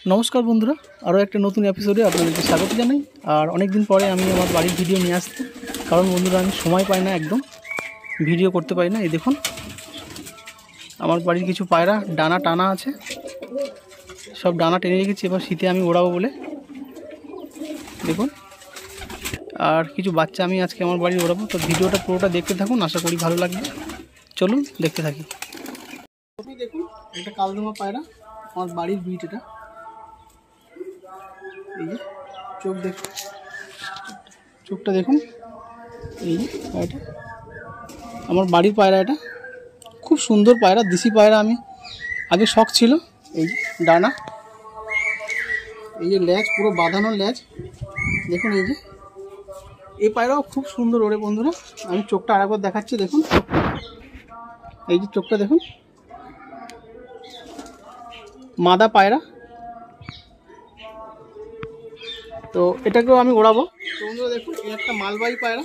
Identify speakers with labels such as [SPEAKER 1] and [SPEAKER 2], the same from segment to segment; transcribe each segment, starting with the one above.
[SPEAKER 1] নমস্কার বন্ধুরা, আরও একটা নতুন এপিসোডে আপনাদেরকে স্বাগত জানাই। আর অনেক দিন পরে আমি আমার বাড়ির ভিডিও নিয়ে আসছি, কারণ বন্ধুরা আমি সময় পাই না, একদম ভিডিও করতে পারি না। এই দেখুন আমার বাড়ির কিছু পায়রা ডানা টানা আছে, সব ডানা টেনে রেখেছি, এবার শীতে আমি ওড়াবো বলে। দেখুন, আর কিছু বাচ্চা আমি আজকে আমার বাড়ি ওড়াবো। তো ভিডিওটা পুরোটা দেখতে থাকুন, আশা করি ভালো লাগবে। চলুন দেখতে থাকি। দেখুন, একটা কালদমা পায়রা, আমার বাড়ির বিট। এটা এই যে চোখ দেখুন, চোখটা দেখুন। এই যে পায়রাটা আমার বাড়ির পায়রা, এটা খুব সুন্দর পায়রা, দেশি পায়রা। আমি আগে শখ ছিল। এই যে ডানা, এই যে লেজ পুরো বাঁধানো লেজ দেখুন। এই যে এই পায়রাও খুব সুন্দর ওড়ে বন্ধুরা। আমি চোখটা আরেকবার দেখাচ্ছি, দেখুন এই যে চোখটা দেখুন, মাদা পায়রা। তো এটাকেও আমি ওড়াবো। তো বন্ধুরা দেখুন, এই একটা মালবাহী পায়রা।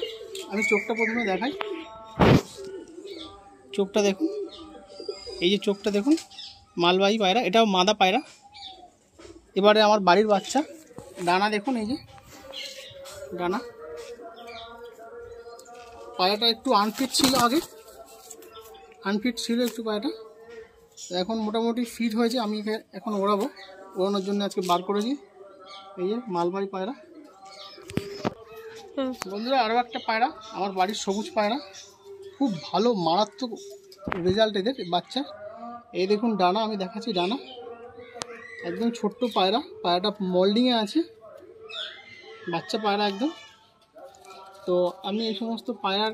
[SPEAKER 1] আমি চোখটা প্রথমে দেখাই, চোখটা দেখুন, এই যে চোখটা দেখুন, মালবাহী পায়রা, এটাও মাদা পায়রা। এবারে আমার বাড়ির বাচ্চা ডানা দেখুন, এই যে ডানা। পায়রাটা একটু আনফিট ছিল, আগে আনফিট ছিল একটু পায়রাটা, এখন মোটামুটি ফিট হয়েছে। আমি এখন ওড়াবো, ওড়ানোর জন্য আজকে বার করেছি। এই যে মালবাহী পায়রা। বন্ধুরা আরও একটা পায়রা, আমার বাড়ির সবুজ পায়রা, খুব ভালো মারাত্মক রেজাল্ট এদের বাচ্চা। এই দেখুন ডানা, আমি দেখাচ্ছি ডানা, একদম ছোট্ট পায়রা। পায়রাটা মোল্ডিংয়ে আছে, বাচ্চা পায়রা একদম। তো আমি এই সমস্ত পায়রার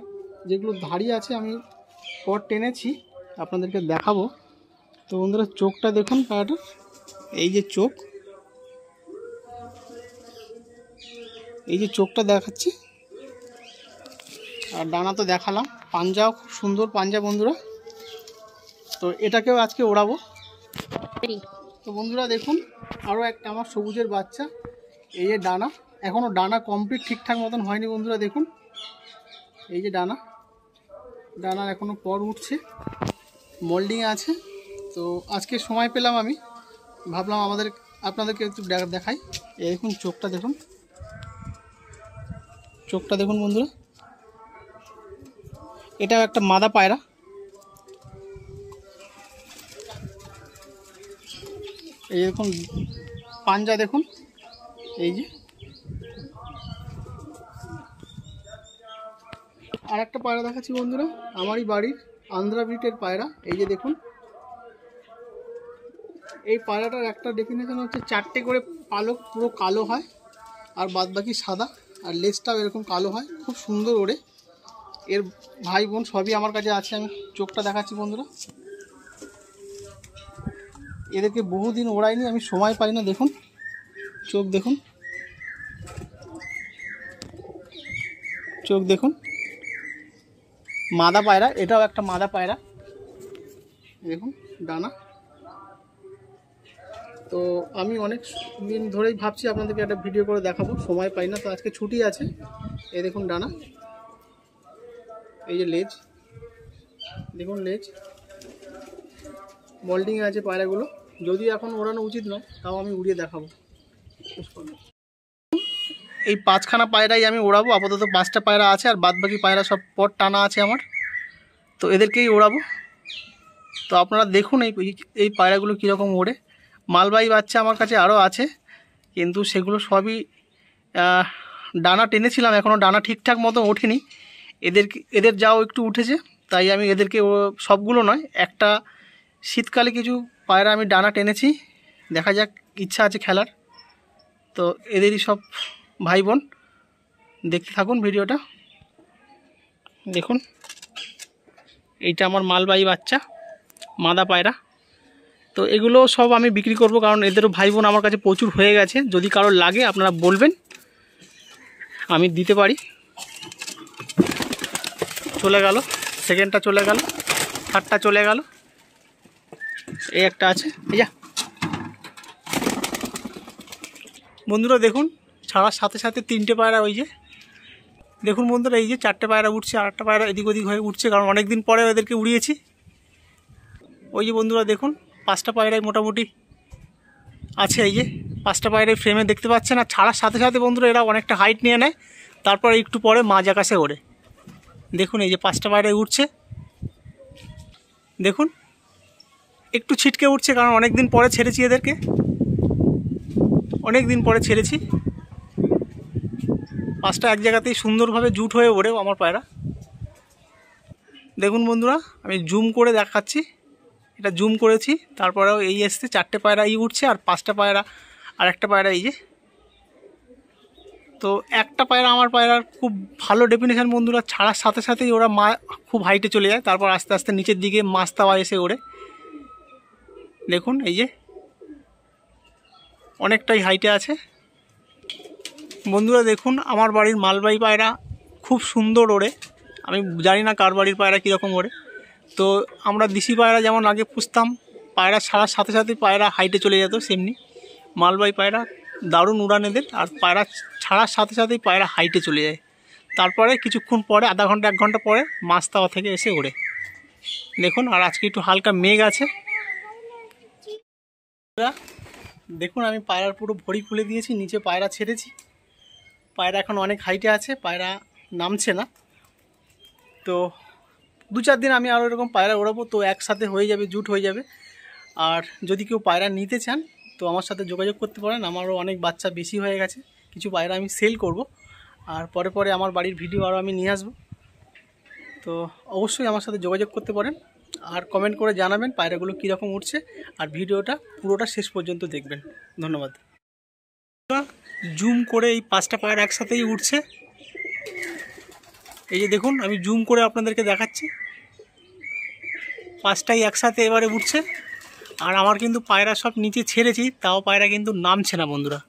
[SPEAKER 1] যেগুলো ধাড়ি আছে আমি পর টেনেছি, আপনাদেরকে দেখাবো। তো বন্ধুরা চোখটা দেখুন পায়রাটা, এই যে চোখ, এই যে চোখটা দেখাচ্ছি। আর ডানা তো দেখালাম, পাঞ্জাও খুব সুন্দর পাঞ্জা বন্ধুরা। তো এটাকেও আজকে ওড়াবো। তো বন্ধুরা দেখুন, আরও একটা আমার সবুজের বাচ্চা। এই যে ডানা, এখনও ডানা কমপ্লিট ঠিকঠাক মতন হয়নি বন্ধুরা। দেখুন এই যে ডানা, ডানা এখনও পর উঠছে, মোল্ডিংয়ে আছে। তো আজকে সময় পেলাম, আমি ভাবলাম আপনাদেরকে একটু দেখাই। এই দেখুন চোখটা দেখুন, চোখটা দেখুন বন্ধুরা। এটাও একটা মাদা পায়রা। এই দেখুন পাঞ্জা দেখুন, এই যে আর একটা পায়রা দেখাচ্ছি বন্ধুরা, আমারই বাড়ির আন্ধ্রা ব্রিটের পায়রা। এই যে দেখুন, এই পায়রাটার একটা ডেফিনেশন হচ্ছে চারটে করে পালক পুরো কালো হয়, আর বাদবাকি সাদা, আর লেজটাও এরকম কালো হয়। খুব সুন্দর ওড়ে। এর ভাই বোন সবই আমার কাছে আছে। আমি চোখটা দেখাচ্ছি বন্ধুরা, এদেরকে বহুদিন ওড়াইনি, আমি সময় পাই না। দেখুন চোখ দেখুন, চোখ দেখুন, মাদা পায়রা, এটাও একটা মাদা পায়রা। দেখুন ডানা। তো আমি অনেক দিন ধরেই ভাবছি আপনাদেরকে একটা ভিডিও করে দেখাবো, সময় পাই না। তো আজকে ছুটি আছে। এই দেখুন ডানা, এই যে লেজ দেখুন, লেজ মোল্ডিংয়ে আছে পায়রাগুলো। যদিও এখন ওড়ানো উচিত নয়, তাও আমি উড়িয়ে দেখাবো। এই 5খানা পায়রাই আমি ওড়াবো। আপাতত 5টা পায়রা আছে, আর বাদবাকি পায়রা সব পট টানা আছে আমার। তো এদেরকেই ওড়াবো। তো আপনারা দেখুন এই পায়রাগুলো কীরকম ওড়ে। মালবাহী বাচ্চা আমার কাছে আরও আছে, কিন্তু সেগুলো সবই ডানা টেনেছিলাম, এখনও ডানা ঠিকঠাক মতো ওঠেনি। এদের যাও একটু উঠেছে, তাই আমি এদেরকে সবগুলো নয়, একটা শীতকালে কিছু পায়রা আমি ডানা টেনেছি। দেখা যাক, ইচ্ছা আছে খেলার। তো এদেরই সব ভাই বোন, দেখতে থাকুন ভিডিওটা। দেখুন এইটা আমার মালবাহী বাচ্চা, মাদা পায়রা। তো এগুলো সব আমি বিক্রি করব, কারণ এদেরও ভাই বোন আমার কাছে প্রচুর হয়ে গেছে। যদি কারোর লাগে আপনারা বলবেন, আমি দিতে পারি। চলে গেল, সেকেন্ডটা চলে গেল, থার্ডটা চলে গেল, এই একটা আছে। এই যা বন্ধুরা দেখুন, ছাড়ার সাথে সাথে 3টে পায়রা, ওই যে দেখুন বন্ধুরা, এই যে 4টে পায়রা উঠছে, আর একটা পায়রা এদিক ওদিক হয়ে উঠছে, কারণ অনেক দিন পরে এদেরকে উড়িয়েছি। ওই যে বন্ধুরা দেখুন, 5টা পায়রাই মোটামুটি আছে। এই যে 5টা পায়রা ফ্রেমে দেখতে পাচ্ছেন। আর ছাড়ার সাথে সাথে বন্ধুরা এরা অনেকটা হাইট নিয়ে নেয়, তারপরে একটু পরে মাঝ আকাশে ওড়ে। দেখুন এই যে 5টা পায়রায় উঠছে, দেখুন একটু ছিটকে উঠছে, কারণ অনেক দিন পরে ছেড়েছি এদেরকে, অনেক দিন পরে ছেড়েছি। 5টা এক জায়গাতেই সুন্দরভাবে জুট হয়ে ওড়ে আমার পায়রা। দেখুন বন্ধুরা আমি জুম করে দেখাচ্ছি, এটা জুম করেছি, তারপরেও এই এসছে 4টে পায়রা এই উঠছে, আর 5টা পায়রা আর একটা পায়রা এই যে। তো একটা পায়রা আমার পায়রার খুব ভালো ডেফিনেশন বন্ধুরা, ছাড়ার সাথে সাথেই ওরা খুব হাইটে চলে যায়, তারপর আস্তে আস্তে নিচের দিকে মাস্তাওয়া এসে ওড়ে। দেখুন এই যে অনেকটাই হাইটে আছে বন্ধুরা। দেখুন আমার বাড়ির মালবাহী পায়রা খুব সুন্দর ওড়ে, আমি জানি না কার বাড়ির পায়রা কীরকম ওড়ে। তো আমরা দেশি পায়রা যেমন আগে পুষতাম, পায়রা ছাড়ার সাথে সাথেই পায়রা হাইটে চলে যেত, সেমনি মালবাহী পায়রা দারুণ উড়ান এদের। আর পায়রা ছাড়ার সাথে সাথেই পায়রা হাইটে চলে যায়, তারপরে কিছুক্ষণ পরে আধা ঘন্টা 1 ঘন্টা পরে মাস্তাওয়া থেকে এসে ওড়ে। দেখুন আর আজকে একটু হালকা মেঘ আছে। দেখুন আমি পায়রার পুরো ভরি খুলে দিয়েছি, নিচে পায়রা ছেড়েছি, পায়রা এখন অনেক হাইটে আছে, পায়রা নামছে না। তো 2-4 দিন আমি আরও এরকম পায়রা ওড়াবো, তো একসাথে হয়ে যাবে, জুট হয়ে যাবে। আর যদি কেউ পায়রা নিতে চান তো আমার সাথে যোগাযোগ করতে পারেন, আমারও অনেক বাচ্চা বেশি হয়ে গেছে, কিছু পায়রা আমি সেল করব, আর পরে পরে আমার বাড়ির ভিডিও আরও আমি নিয়ে আসবো। তো অবশ্যই আমার সাথে যোগাযোগ করতে পারেন, আর কমেন্ট করে জানাবেন পায়রাগুলো কীরকম উঠছে, আর ভিডিওটা পুরোটা শেষ পর্যন্ত দেখবেন। ধন্যবাদ। জুম করে এই 5টা পায়রা একসাথেই উঠছে, এই যে দেখুন আমি জুম করে আপনাদেরকে দেখাচ্ছি, 5টাই একসাথে এবারে উঠছে। আর আমার কিন্তু পায়রা সব নিচে ছেড়েছি, তাও পায়রা কিন্তু নামছে না বন্ধুরা।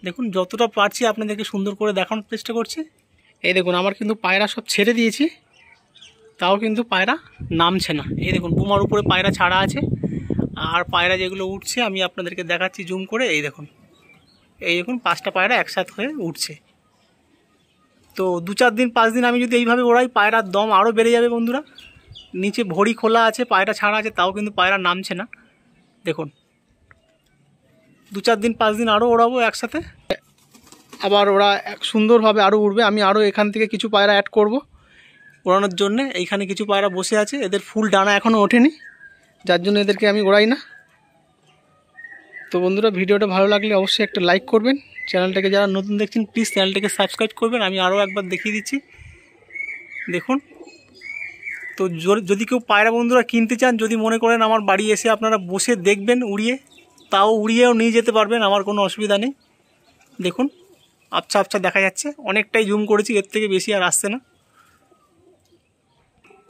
[SPEAKER 1] দেখুন যতটা পারছি আপনাদেরকে সুন্দর করে দেখানোর চেষ্টা করছি। এই দেখুন আমার কিন্তু পায়রা সব ছেড়ে দিয়েছি, তাও কিন্তু পায়রা নামছে না। এই দেখুন বুমার উপরে পায়রা ছাড়া আছে, আর পায়রা যেগুলো উঠছে আমি আপনাদেরকে দেখাচ্ছি জুম করে। এই দেখুন 5টা পায়রা একসাথে হয়ে উঠছে। তো 2-4 দিন 5 দিন আমি যদি এইভাবে ওড়াই, পায়রার দম আরও বেড়ে যাবে বন্ধুরা। নিচে ভরি খোলা আছে, পায়রা ছাড়া আছে, তাও কিন্তু পায়রা নামছে না। দেখুন 2-4 দিন 5 দিন আরও ওড়াবো একসাথে, আবার ওরা সুন্দরভাবে আরও উঠবে। আমি আরও এখান থেকে কিছু পায়রা অ্যাড করব ওড়ানোর জন্যে। এইখানে কিছু পায়রা বসে আছে, এদের ফুল ডানা এখনও ওঠেনি, যার জন্য এদেরকে আমি ওড়াই না। তো বন্ধুরা ভিডিওটা ভালো লাগলে অবশ্যই একটা লাইক করবেন, চ্যানেলটাকে যারা নতুন দেখছেন প্লিজ চ্যানেলটাকে সাবস্ক্রাইব করবেন। আমি আরও একবার দেখিয়ে দিচ্ছি, দেখুন। তো যদি কেউ পায়রা বন্ধুরা কিনতে চান, যদি মনে করেন আমার বাড়ি এসে আপনারা বসে দেখবেন উড়িয়ে, তাও উড়িয়েও নিয়ে যেতে পারবেন, আমার কোনো অসুবিধা নেই। দেখুন আচ্ছা আচ্ছা দেখা যাচ্ছে, অনেকটাই জুম করেছি, এর থেকে বেশি আর আসছে না।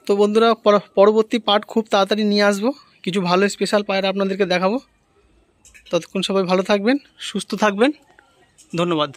[SPEAKER 1] তো বন্ধুরা পরবর্তী পার্ট খুব তাড়াতাড়ি নিয়ে আসবো, কিছু ভালো স্পেশাল পায়রা আপনাদেরকে দেখাবো। ততক্ষণ সবাই ভালো থাকবেন, সুস্থ থাকবেন, ধন্যবাদ।